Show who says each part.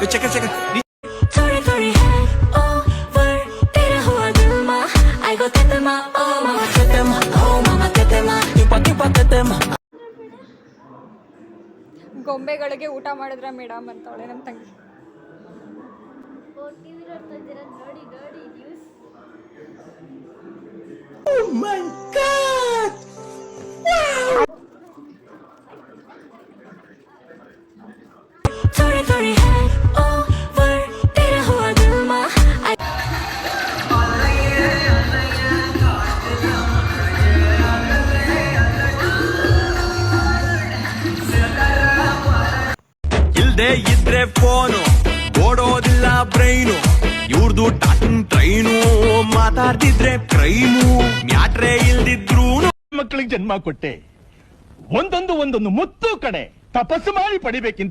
Speaker 1: Check
Speaker 2: थोड़ी थोड़ी है ओवर तेरा हुआ दिल मा आई गो तेतमा ओ मामा तेतमा तेतमा
Speaker 3: ಗೊಂಬೆಗಳಿಗೆ ಊಟ ಮಾಡಿದ್ರ ಮೇಡಮ್ ಅಂತವಳೆ ನಮ್ಮ ತಂಗಿ.
Speaker 2: थोड़ी थोड़ी है ओवर तेरा हुआ दिल मा
Speaker 1: ಇಲ್ದೆ ಇದ್ರೆ ಫೋನು ಓಡೋದಿಲ್ಲ ಬ್ರೈನು ಇವ್ರದು ಟಾಟನ್ ಟ್ರೈನು ಮಾತಾಡ್ತಿದ್ರೆ ಕ್ರೈಮು ಮ್ಯಾಟ್ರೆ ಇಲ್ದಿದ್ರು
Speaker 4: ಮಕ್ಕಳಿಗೆ ಜನ್ಮ ಕೊಟ್ಟೆ ಒಂದೊಂದು ಮುತ್ತು ಕಡೆ ತಪಸ್ಸು ಮಾಡಿ ಪಡಿಬೇಕಿಂತ